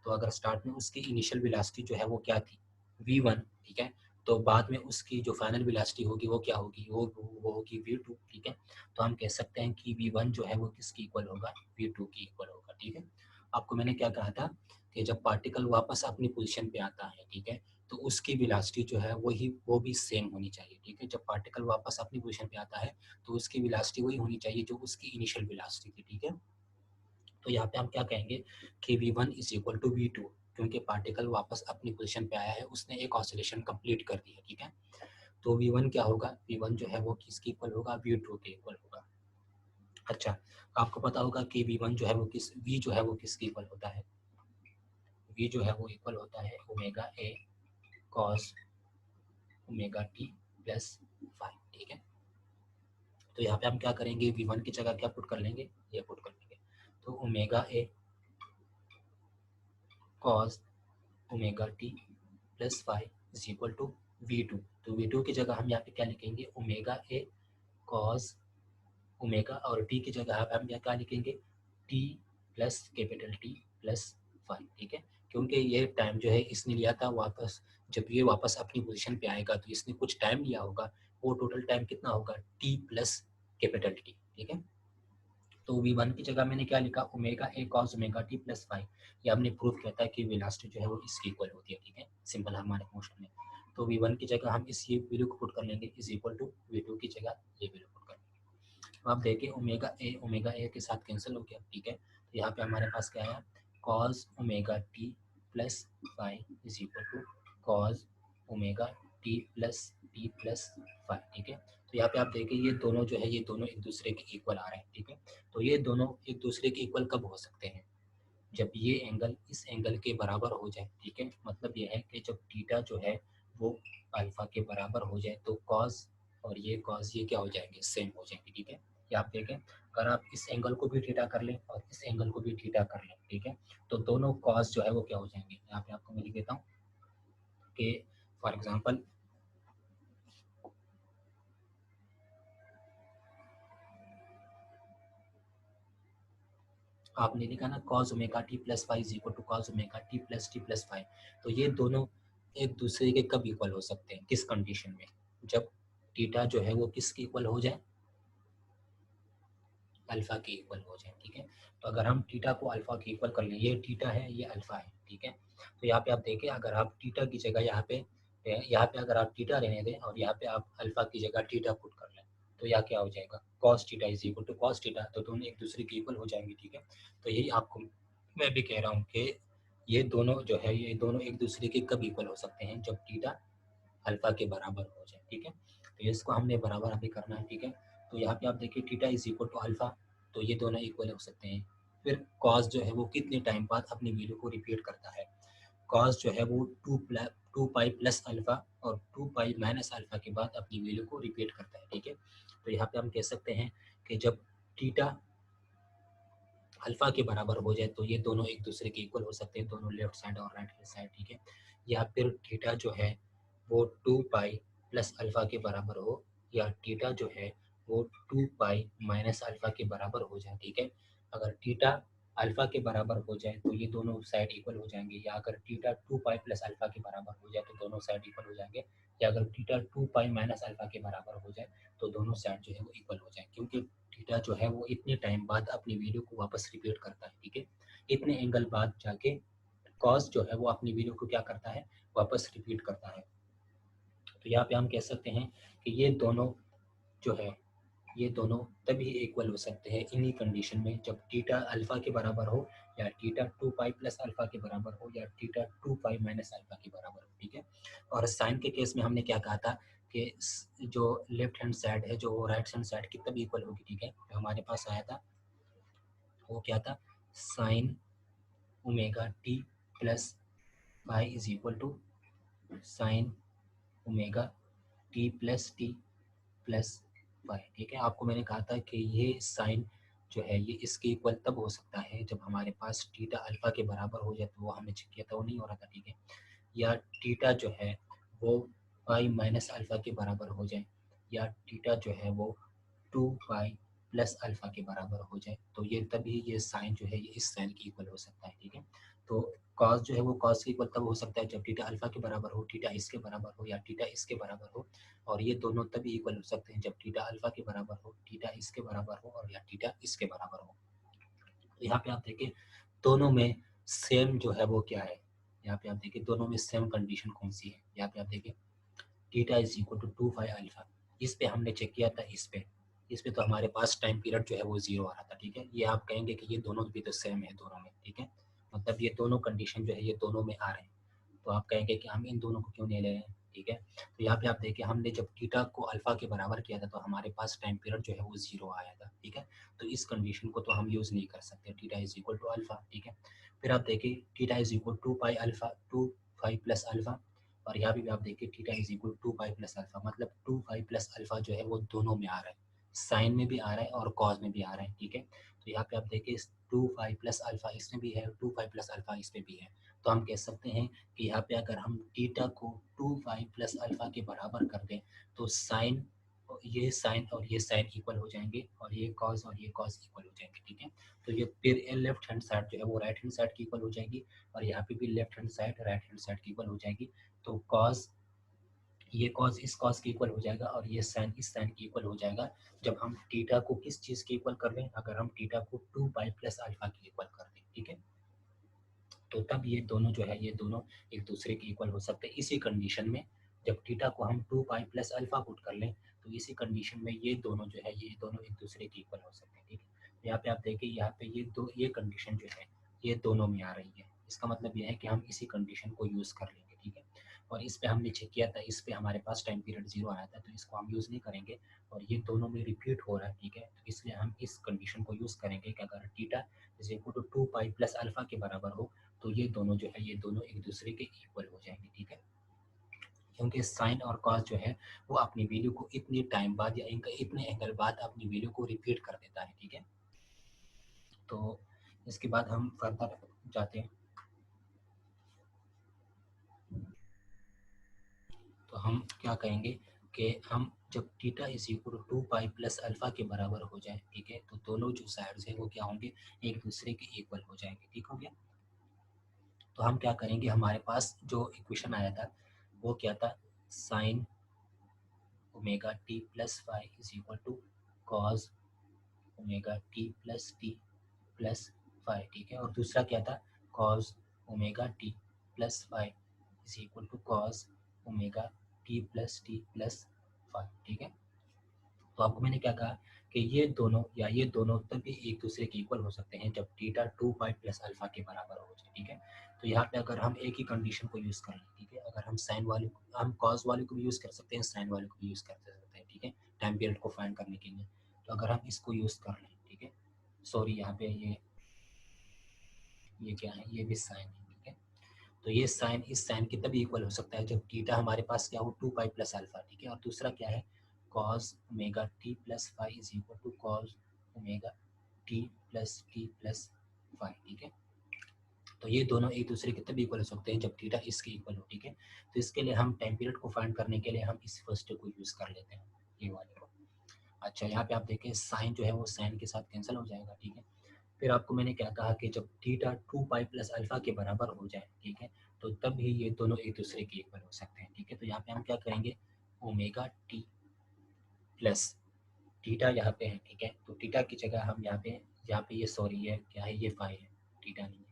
तो अगर स्टार्ट में उसकी इनिशियल वेलोसिटी जो है वो क्या थी? v1, ठीक है? तो बाद में उसकी जो फाइनल वेलोसिटी होगी वो क्या होगी? वो होगी v2, ठीक है? तो हम कह सकते हैं कि v1 जो है वो किसकी इक्वल होगा? v2 की इक्वल होगा, ठीक है? आपको मैंने क्या कहा था कि जब पार्टिकल वापस अपनी पोजीशन पे आता है, ठीक है, तो उसकी वेलोसिटी जो है वो भी सेम होनी चाहिए, ठीक है। जब पार्टिकल वापस अपनी पोजीशन पे आता है तो उसकी वेलोसिटी वही होनी चाहिए जो उसकी इनिशियल वेलोसिटी थी, ठीक है। तो यहाँ पे हम क्या कहेंगे कि v1 is equal to v2, क्योंकि पार्टिकल वापस अपनी पोजीशन पे आया है, उसने एक ऑसिलेशन कंप्लीट कर दी है, ठीक है। तो v1 क्या होगा, v1 जो है वो किसके इक्वल होगा, v2 के इक्वल होगा। अच्छा, आपको पता होगा कि v1 जो है वो v जो है वो किसके इक्वल होता है, v जो है वो इक्वल होता है omega a cos omega t plus five, ठीक है। तो यहाँ पे हम क्या करेंगे, v1 की जगह क्या पुट कर लेंगे, ये पुट कर लेंगे। तो omega a cos omega t plus five is equal to v2। तो v2 की जगह हम यहाँ पे क्या लिखेंगे, ओमेगा a cos ओमेगा, और t की जगह हम यहाँ क्या लिखेंगे, t plus capital T plus five, ठीक है। क्योंकि ये टाइम जो है इसने लिया था वापस, जब ये वापस अपनी पोजीशन पे आएगा तो इसने कुछ टाइम लिया होगा, वो टोटल टाइम कितना होगा, t प्लस कैपिटल T, ठीक है। तो v1 की जगह मैंने क्या लिखा, omega a cos omega t plus five. ये हमने प्रूव किया था कि वेलोसिटी जो है वो इसकी इक्वल होती है, ठीक है, सिंपल हार्मोनिक मोशन में। तो v1 की जगह हम इस ये वैल्यू को पुट कर लेंगे इज इक्वल टू v2 की जगह ये वैल्यू पुट कर लेंगे। तो आप देखिए ओमेगा ए के साथ कैंसिल हो गया, ठीक है। तो यहाँ पे हमारे पास क्या आया, cos omega t plus five is equal to cos omega t plus five, ठीक है। तो यहाँ पे आप देखिए ये दोनों जो है ये दोनों एक दूसरे के इक्वल आ रहे हैं, ठीक है। तो ये दोनों एक दूसरे के इक्वल कब हो सकते हैं, जब ये एंगल इस एंगल के बराबर हो जाए, ठीक है। मतलब ये है कि जब थीटा जो है वो अल्फा के बराबर हो जाए तो कॉस और ये कॉस ये क्या हो जाएंगे, सेम हो जाएंगे, ठीक है। ये आप देखें, अगर आप इस एंगल को भी थीटा कर लें और इस एंगल को भी थीटा कर लें, ठीक है, तो दोनों कॉस जो है वो क्या हो जाएंगे, यहाँ पे आपको मैं लिख देता हूँ कि फॉर एग्जाम्पल आपने लिखा ना cos omega t plus five is equal to cos omega t plus five. तो ये दोनों एक दूसरे के कब इक्वल हो सकते हैं, किस कंडीशन में, जब थीटा जो है वो किसके इक्वल हो जाए, अल्फा के इक्वल हो जाए, ठीक है। तो अगर हम थीटा को अल्फा के इक्वल कर लें, ये थीटा है ये अल्फा है, ठीक है। तो यहाँ पे आप देखें, अगर आप थीटा की जगह यहाँ पे अगर आप थीटा रहने दें और यहाँ पे आप अल्फा की जगह थीटा पुट कर लें, तो यहाँ क्या हो जाएगा, cos theta is equal to cos theta, तो दोनों एक दूसरे के इक्वल हो जाएंगे, ठीक है। तो यही आपको मैं भी कह रहा हूँ कि ये दोनों जो है ये दोनों एक दूसरे के कब इक्वल हो सकते हैं, जब थीटा अल्फा के बराबर हो जाए, ठीक है। तो इसको हमने बराबर अभी करना है, ठीक है। तो यहाँ पे आप देखिए theta is equal to alpha, तो ये दोनों इक्वल हो सकते हैं। फिर कॉस जो है वो कितने टाइम बाद अपनी वैल्यू को रिपीट करता है, कॉस जो है वो टू पाई प्लस अल्फा और टू पाई माइनस अल्फा के बाद अपनी वैल्यू को रिपीट करता है, ठीक है। तो यहाँ पे हम कह सकते हैं कि जब थीटा अल्फा के बराबर हो जाए तो ये दोनों एक दूसरे के इक्वल हो सकते हैं, दोनों लेफ्ट साइड और राइट हैंड साइड, ठीक है। या फिर थीटा जो है वो टू पाई प्लस अल्फा के बराबर हो, या थीटा जो है वो टू पाई माइनस अल्फा के बराबर हो जाए, ठीक है। अगर थीटा अल्फा के बराबर हो जाए तो ये दोनों साइड इक्वल हो जाएंगे, या अगर theta two pi plus alpha के बराबर हो जाए तो दोनों साइड इक्वल हो जाएंगे, या अगर theta two pi minus alpha के बराबर हो जाए तो दोनों साइड जो है वो इक्वल हो जाए, क्योंकि थीटा जो है वो इतने टाइम बाद अपनी वैल्यू को वापस रिपीट करता है, ठीक है। इतने एंगल बाद जाके कॉस जो है वो अपनी वैल्यू को क्या करता है, वापस रिपीट करता है। तो यहाँ पे हम कह सकते हैं कि ये दोनों जो है ये दोनों तभी इक्वल हो सकते हैं इन्हीं कंडीशन में, जब थीटा अल्फा के बराबर हो, या theta two pi plus alpha के बराबर हो, या theta two pi minus alpha के बराबर हो, ठीक है। और साइन के केस में हमने क्या कहा था कि जो लेफ्ट हैंड साइड है जो राइट हैंड साइड की तब इक्वल होगी, ठीक है। तो हमारे पास आया था वो क्या था, sine omega t plus five is equal to sine omega t plus five, ठीक है। आपको मैंने कहा था कि ये साइन जो है ये इसके इक्वल तब हो सकता है जब हमारे पास थीटा अल्फा के बराबर हो जाए, तो वो हमने चेक किया था वो नहीं हो रहा था, ठीक है। या थीटा जो है वो पाई माइनस अल्फा के बराबर हो जाए, या थीटा जो है वो टू पाई प्लस अल्फा के बराबर हो जाए, तो ये तभी ये साइन जो है ये इस साइन के इक्वल हो सकता है, ठीक है। तो कॉस जो है वो कॉस के इक्वल तब हो सकता है जब थीटा अल्फा के बराबर हो, थीटा इसके बराबर हो, या थीटा इसके बराबर हो। और ये दोनों तभी इक्वल हो सकते हैं जब थीटा अल्फा के बराबर हो, थीटा इसके बराबर हो, और या थीटा इसके बराबर हो। तो यहाँ पे आप देखिए दोनों में सेम जो है वो क्या है, यहाँ पे आप देखिए दोनों में सेम कंडीशन कौन सी है। यहाँ पे आप देखिए theta is equal to 2 pi alpha, इस पे हमने चेक किया था, इस पे तो हमारे पास टाइम पीरियड जो है वो 0 आ रहा था, ठीक है। ये आप कहेंगे कि ये दोनों भी तो सेम है दोनों में, ठीक है, मतलब ये दोनों कंडीशन जो है ये दोनों में आ रहे हैं, तो आप कहेंगे कि हम इन दोनों को क्यों नहीं ले रहे हैं, ठीक है। तो यहाँ पे आप देखिए हमने जब थीटा को अल्फा के बराबर किया था तो हमारे पास टाइम पीरियड जो है वो 0 आया था, ठीक है। तो इस कंडीशन को तो हम यूज़ नहीं कर सकते, theta is equal to alpha, ठीक है। फिर आप देखिए theta is equal to pi alpha, 2 pi plus alpha, और यहाँ भी आप देखिए theta is equal to pi plus alpha, मतलब 2 पाई प्लस अल्फा जो है वो दोनों में आ रहा है, साइन में भी आ रहा है और कॉज में भी आ रहा है, ठीक है। तो यहाँ पे आप देखिए 2 पाई प्लस अल्फा इसमें भी है, 2 पाई प्लस अल्फा इसमें भी है, तो हम कह सकते हैं कि यहाँ पे अगर हम थीटा को 2 पाई प्लस अल्फा के बराबर कर दें तो साइन, ये साइन और ये साइन इक्वल हो जाएंगे और ये कॉज और ये कॉज इक्वल हो जाएंगे, ठीक है। तो ये फिर लेफ्ट हैंड साइड जो है वो राइट हैंड साइड की इक्वल हो जाएगी और यहाँ पे भी left hand side right hand side की इक्वल हो जाएगी। तो कॉज, ये कॉज इस कॉज की इक्वल हो जाएगा और ये साइन इस साइन की इक्वल हो जाएगा जब हम थीटा को किस चीज़ के इक्वल कर दें, अगर हम थीटा को 2 पाई प्लस अल्फा की इक्वल कर दें, ठीक है। तो तब ये दोनों जो है ये दोनों एक दूसरे के इक्वल हो सकते हैं इसी कंडीशन में, जब थीटा को हम 2 पाई प्लस अल्फा पुट कर लें तो इसी कंडीशन में ये दोनों जो है ये दोनों एक दूसरे के इक्वल हो सकते हैं, ठीक है। तो यहाँ पे आप देखिए यहाँ पे ये कंडीशन जो है ये दोनों में आ रही है, इसका मतलब ये है कि हम इसी कंडीशन को यूज़ कर लेंगे, ठीक है। और इस पे हमने चेक किया था, इस पे हमारे पास टाइम पीरियड 0 आया था, तो इसको हम यूज़ नहीं करेंगे और ये दोनों में रिपीट हो रहा है, ठीक है। तो इसलिए हम इस कंडीशन को यूज़ करेंगे कि अगर theta is equal to 2 pi plus alpha के बराबर हो तो ये दोनों जो है ये दोनों एक दूसरे के इक्वल हो जाएंगे, ठीक है। क्योंकि साइन और कॉस जो है वो अपनी वैल्यू को इतनी टाइम बाद या इनका इतने एंगल बाद अपनी वैल्यू को रिपीट कर देता है, ठीक है। तो इसके बाद हम फर्दर जाते हैं, तो हम क्या कहेंगे कि हम जब theta is equal to 2 pi plus alpha के बराबर हो जाए, ठीक है, तो दोनों जो साइड्स है वो क्या होंगे, एक दूसरे के इक्वल हो जाएंगे, ठीक हो गया। तो हम क्या करेंगे, हमारे पास जो इक्वेशन आया था वो क्या था, sine omega t plus phi is equal to cos omega t plus phi, ठीक है। और दूसरा क्या था, cos omega t plus phi is equal to cos omega t plus phi, ठीक है। तो आपको मैंने क्या कहा कि ये दोनों तभी एक दूसरे के इक्वल हो सकते हैं जब थीटा 2 पाई प्लस अल्फा के बराबर हो जाए, ठीक है। तो यहाँ पे अगर हम एक ही कंडीशन को यूज़ कर लें, ठीक है, अगर हम साइन वाले हम कॉस वाले को भी यूज़ कर सकते हैं, साइन वाले को भी यूज़ कर सकते हैं, ठीक है, टाइम पीरियड को फाइंड करने के लिए। तो अगर हम इसको यूज़ कर लें, ठीक है, सॉरी यहाँ पे ये क्या है, ये भी साइन है, ठीक है। तो ये साइन इस साइन के तभी इक्वल हो सकता है जब थीटा हमारे पास क्या हो 2 पाई प्लस अल्फा, ठीक है। और दूसरा क्या है, cos omega t plus phi is equal to cos omega t plus phi, ठीक है। तो ये दोनों एक दूसरे के तभी इक्वल हो सकते हैं जब थीटा इसके इक्वल हो, ठीक है। तो इसके लिए हम टाइम पीरियड को फाइंड करने के लिए हम इस फर्स्ट को यूज़ कर लेते हैं, ये वाले को। अच्छा यहाँ पे आप देखें साइन जो है वो साइन के साथ कैंसिल हो जाएगा, ठीक है। फिर आपको मैंने क्या कहा कि जब थीटा 2 पाई प्लस अल्फा के बराबर हो जाए, ठीक है, तो तब ही ये दोनों एक दूसरे के इक्वल हो सकते हैं, ठीक है। तो यहाँ पे हम क्या करेंगे, ओमेगा टी प्लस थीटा यहाँ पे है, ठीक है, तो थीटा की जगह हम यहाँ पे ये सॉरी है क्या है, ये फाई है, थीटा नहीं है,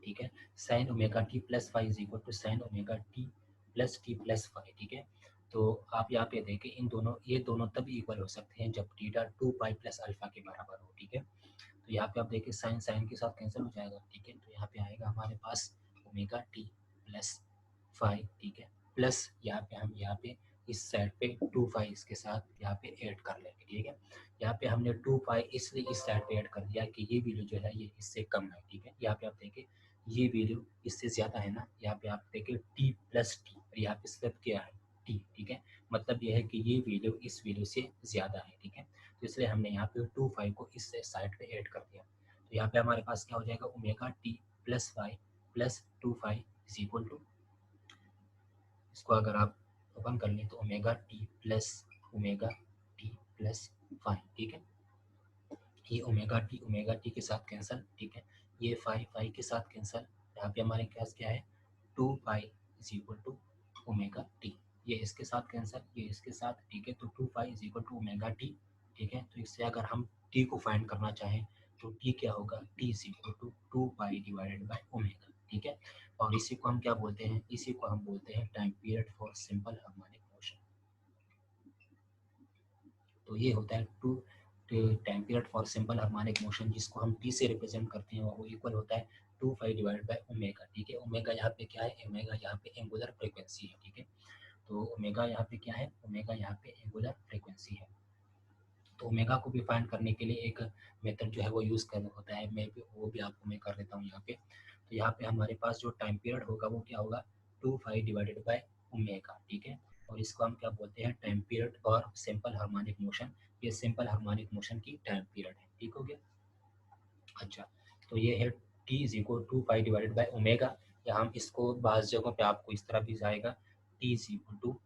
ठीक है। Sine omega t plus phi is equal to sine omega t plus phi, ठीक है। तो आप यहाँ पे देखें इन दोनों ये दोनों तभी इक्वल हो सकते हैं जब थीटा 2 पाई प्लस अल्फा के बराबर हो, ठीक है। तो यहाँ पे आप देखिए साइन साइन के साथ कैंसिल हो जाएगा, ठीक है। तो यहाँ पे आएगा हमारे पास ओमेगा टी प्लस फाइव, ठीक है, प्लस यहाँ पे इस साइड पे 2 पाई इसके साथ यहाँ पे ऐड कर लेंगे, ठीक है। यहाँ पे हमने 2 पाई इसलिए इस साइड पे ऐड कर दिया कि ये वैल्यू जो है ये इससे कम है, ठीक है। यहाँ पे आप देखिए ये वैल्यू इससे ज़्यादा है ना, यहाँ पे आप देखिए टी प्लस टी और यहाँ पे सिर्फ क्या है टी, ठीक है। मतलब ये है कि ये वैल्यू इस वैल्यू से ज़्यादा है, ठीक है। तो इसलिए हमने यहाँ पे 2 पाई को इस साइड पे ऐड कर दिया। तो यहाँ पे हमारे पास क्या हो जाएगा, omega t plus five plus 2 pi is equal to, इसको अगर आप ओपन कर लें तो ओमेगा टी प्लस फाइव, ठीक है। ये ओमेगा टी के साथ कैंसिल, ठीक है। ये फाइव फाइव के साथ कैंसिल, यहाँ पे हमारे पास क्या है 2 pi is equal to omega t, ये इसके साथ कैंसिल, ये इसके साथ, ठीक है। तो 2 pi is equal to omega t, ठीक है। तो इससे अगर हम टी को फाइंड करना चाहें तो टी क्या होगा, t is equal to 2 pi divided by omega, ठीक है। और इसी को हम क्या बोलते हैं, इसी को हम बोलते हैं time period for simple harmonic motion. तो ये होता है time period for simple harmonic motion, जिसको हम टी से रिप्रेजेंट करते हैं, वो इक्वल होता है 2 पाई डिवाइडेड बाय ओमेगा, ठीक है। ओमेगा यहाँ पे क्या है, ओमेगा यहाँ पे एंगुलर फ्रीक्वेंसी है, ठीक है। तो ओमेगा यहाँ पे क्या है, ओमेगा यहाँ पे एंगुलर फ्रीक्वेंसी है। तो ओमेगा को भी फाइंड करने के लिए एक मेथड जो है वो यूज़ करना होता है, मैं भी वो भी आपको मैं कर देता हूँ यहाँ पे। तो यहाँ पे हमारे पास जो टाइम पीरियड होगा वो क्या होगा, 2 पाई डिवाइडेड बाय ओमेगा, ठीक है। और इसको हम क्या बोलते हैं, टाइम पीरियड और सिंपल हार्मोनिक मोशन। ये सिंपल हार्मोनिक मोशन की टाइम पीरियड है, ठीक हो गया। अच्छा, तो ये है t is equal 2 pi divided by omega, या हम इसको बाज़ जगहों पे आपको इस तरह भी जाएगा, टी इज इक्वल टू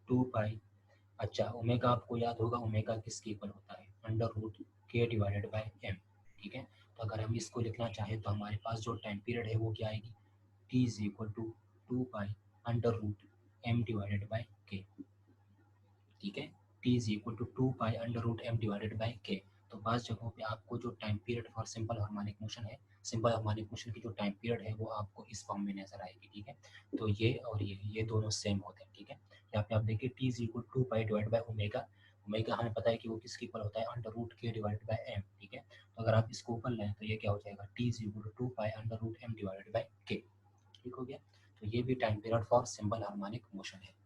2 पाई। अच्छा, ओमेगा आपको याद होगा, ओमेगा किसके इक्वल होता है, under root k divided by m, ठीक है। तो अगर हम इसको लिखना चाहें तो हमारे पास जो टाइम पीरियड है वो क्या आएगी, t is equal to 2 pi under root m divided by k, ठीक है। T is equal to 2 pi under root m divided by k. तो पांच जगहों पे आपको जो time period for simple harmonic motion है, सिंपल हार्मोनिक मोशन की जो टाइम पीरियड है वो आपको इस फॉर्म में नजर आएगी, ठीक है। तो ये और ये दोनों सेम होते हैं, ठीक है। यहाँ पे आप देखिए T is equal 2 pi divide by omega, omega हमें पता है कि वो किसके इक्वल होता है, under root k divided by m, ठीक है। तो अगर आप इसको ऊपर लें तो ये क्या हो जाएगा, t is equal to 2 pi under root m divided by k, ठीक हो गया। तो ये भी time period for simple harmonic motion है।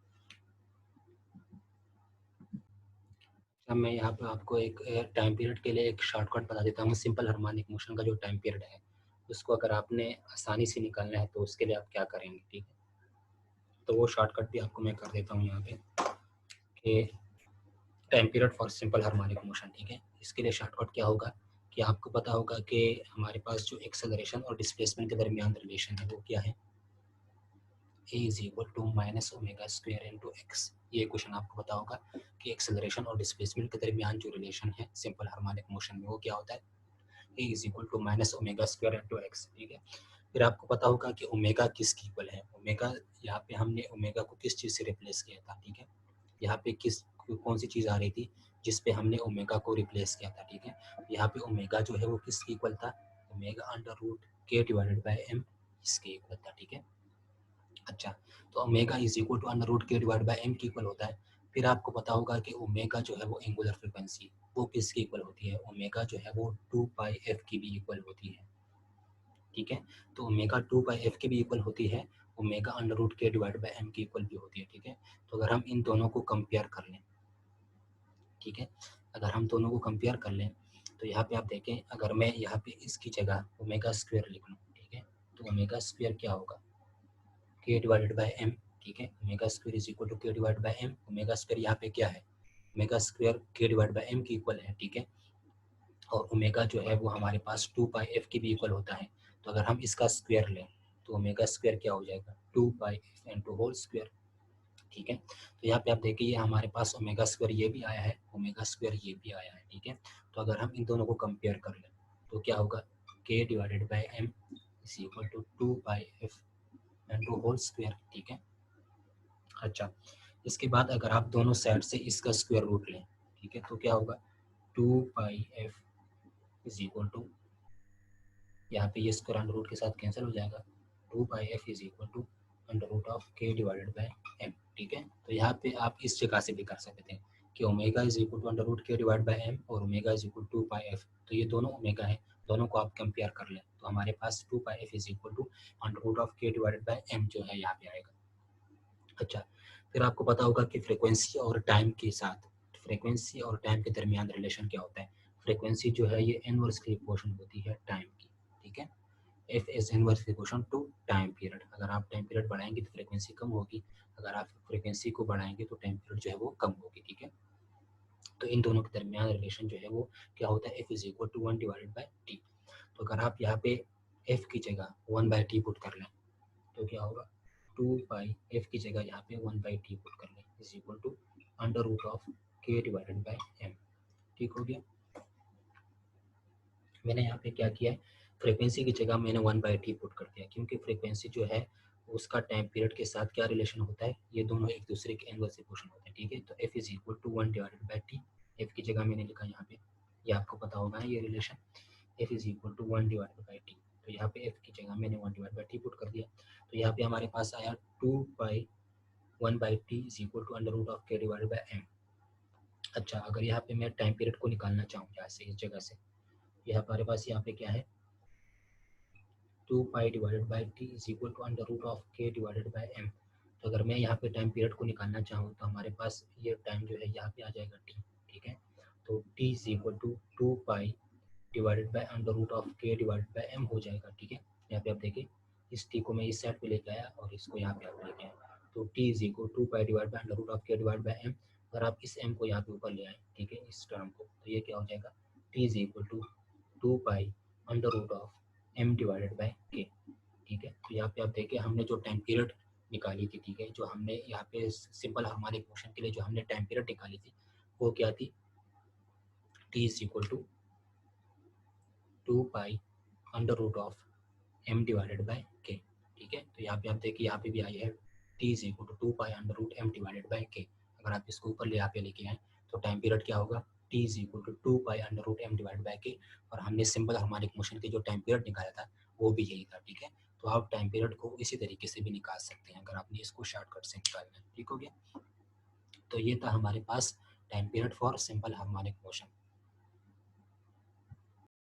अब मैं यहाँ पे आपको एक टाइम पीरियड के लिए एक शॉर्टकट बता देता हूँ। सिंपल हार्मोनिक मोशन का जो टाइम पीरियड है उसको अगर आपने आसानी से निकालना है तो उसके लिए आप क्या करेंगे, ठीक है। तो वो शॉर्टकट भी आपको मैं कर देता हूँ यहाँ पे कि time period for simple harmonic motion, ठीक है। इसके लिए शॉर्टकट क्या होगा कि आपको पता होगा कि हमारे पास जो एक्सेलरेशन और डिस्प्लेसमेंट के दरमियान रिलेशन है वो क्या है, a is equal to minus omega square into x. ये क्वेश्चन आपको पता होगा कि एक्सेलरेशन और डिस्प्लेसमेंट के दरमियान जो रिलेशन है सिंपल हार्मोनिक मोशन में वो क्या होता है, a is equal to minus omega square into x, ठीक है। फिर आपको पता होगा कि ओमेगा किसकी इक्वल है, ओमेगा यहाँ पे हमने ओमेगा को किस चीज़ से रिप्लेस किया था, ठीक है। यहाँ पे किस कौन सी चीज़ आ रही थी जिस पे हमने ओमेगा को रिप्लेस किया था, ठीक है। यहाँ पे ओमेगा जो है वो किसकी इक्वल था, omega under root k divided by m इसके इक्वल था, ठीक है। अच्छा, तो omega is equal to under root k divide by m की इक्वल होता है। फिर आपको पता होगा कि ओमेगा जो है वो एंगुलर फ्रीक्वेंसी वो किसकी इक्वल होती है, ओमेगा जो है वो 2 पाई एफ की भी इक्वल होती है, ठीक है। तो ओमेगा 2 पाई एफ की भी इक्वल होती है, omega under root k divide by m की इक्वल भी होती है, ठीक है। तो अगर हम इन दोनों को कंपेयर कर लें, ठीक है, अगर हम दोनों को कंपेयर कर लें तो यहाँ पे आप देखें, अगर मैं यहाँ पे इसकी जगह ओमेगा स्क्वायर लिख लूँ, ठीक है, तो ओमेगा स्क्वायर क्या होगा, के डिवाइडेड बाय एम, ठीक है। Omega square is equal to k divide by m, omega square यहाँ पे क्या है, omega square k divide by m की इक्वल है, ठीक है। और ओमेगा जो है वो हमारे पास 2 पाई एफ की भी इक्वल होता है। तो अगर हम इसका स्क्वायर लें तो ओमेगा स्क्वायर क्या हो जाएगा, 2 pi f into whole square, ठीक है। तो यहाँ पे आप देखिए ये हमारे पास ओमेगा स्क्वायर ये भी आया है, ओमेगा स्क्वायर ये भी आया है, ठीक है। तो अगर हम इन दोनों को कंपेयर कर लें तो क्या होगा, k divided by m is equal to 2 pi f into whole square, ठीक है। अच्छा, इसके बाद अगर आप दोनों साइड से इसका स्क्वायर रूट लें, ठीक है, तो क्या होगा, 2 pi f is equal to, यहाँ पे ये स्क्वायर अंडर रूट के साथ कैंसिल हो जाएगा, 2 pi f is equal to under root of k divided by m, ठीक है। तो यहाँ पे आप इस जगह से भी कर सकते हैं कि omega is equal to under root k divide by m और omega is equal to pi f. तो ये दोनों ओमेगा है, दोनों को आप कंपेयर कर लें तो हमारे पास 2 pi f is equal to under root of k divided by m जो है यहाँ पे आएगा। अच्छा, फिर आपको पता होगा कि फ्रीक्वेंसी और टाइम के साथ, फ्रीक्वेंसी और टाइम के दरमियान रिलेशन क्या होता है। फ्रीक्वेंसी जो है ये इनवर्सली प्रोपोर्शनल होती है टाइम की, ठीक है। F is inversely proportional to time period. अगर आप टाइम पीरियड बढ़ाएंगे तो फ्रीक्वेंसी कम होगी, अगर आप फ्रीक्वेंसी को बढ़ाएंगे तो टाइम पीरियड जो है वो कम होगी, ठीक है। तो इन दोनों के दरमियान रिलेशन जो है वो क्या होता है, f is equal to 1 divided by t. तो अगर आप यहाँ पे एफ की जगह 1/t पुट कर लें तो क्या होगा, 2 पाई एफ की जगह यहाँ पे 1/t पुट कर लें is equal to under root of k divided by m, ठीक हो गया। मैंने यहाँ पे क्या किया है, फ्रीक्वेंसी की जगह मैंने 1/t पुट कर दिया, क्योंकि फ्रीक्वेंसी जो है उसका टाइम पीरियड के साथ क्या रिलेशन होता है, ये दोनों एक दूसरे के इनवर्स प्रोपोर्शनल होते हैं, ठीक है। तो f is equal to 1 divided by t, f की जगह मैंने लिखा यहाँ पे ये आपको पता होगा ये relation, f is equal to 1/t। तो यहाँ पे एफ की जगह मैंने 1/t पुट कर दिया, तो यहाँ पे हमारे पास आया 2/1/t is equal to under root of k divided by m. अच्छा, अगर यहाँ पे मैं टाइम पीरियड को निकालना चाहूँ यहाँ से, इस जगह से, यहाँ हमारे पास यहाँ पे क्या है, 2/t is equal to under root of k divided by m. तो अगर मैं यहाँ पे टाइम पीरियड को निकालना चाहूँ तो हमारे पास ये टाइम जो है यहाँ पे आ जाएगा t, ठीक है। तो t is equal to 2 divided by under root of k divided by m हो जाएगा, ठीक है। यहाँ पे आप देखिए, इस टी को मैं इस साइड पे लेके आया और इसको यहाँ पे आप लेके आए, तो t is equal 2 divide by under root of k divide by m. अगर आप इस एम को यहाँ पे ऊपर ले आए, ठीक है, इस टर्म को, तो ये क्या हो जाएगा, t is equal to 2 under root of m divided by k, ठीक है। तो यहाँ पे आप देखिए, हमने जो टाइम पीरियड निकाली थी, ठीक है, जो हमने यहाँ पे सिंपल हार्मोनिक मोशन के लिए जो हमने टाइम पीरियड निकाली थी वो क्या थी, t is equal to 2 under root of m divided by k, ठीक है। तो यहाँ पे आप देखिए, यहाँ पे भी आई है t is equal to 2 under root m divided by k. अगर आप इसको ऊपर ले यहाँ पे लेके आए तो टाइम पीरियड क्या होगा, t is equal to 2 under root m divide by k. और हमने सिंपल हार्मोनिक मोशन के जो टाइम पीरियड निकाला था वो भी यही था, ठीक है। तो आप टाइम पीरियड को इसी तरीके से भी निकाल सकते हैं अगर आपने इसको शॉर्टकट से निकालना है, ठीक हो गया। तो ये था हमारे पास time period for simple harmonic motion.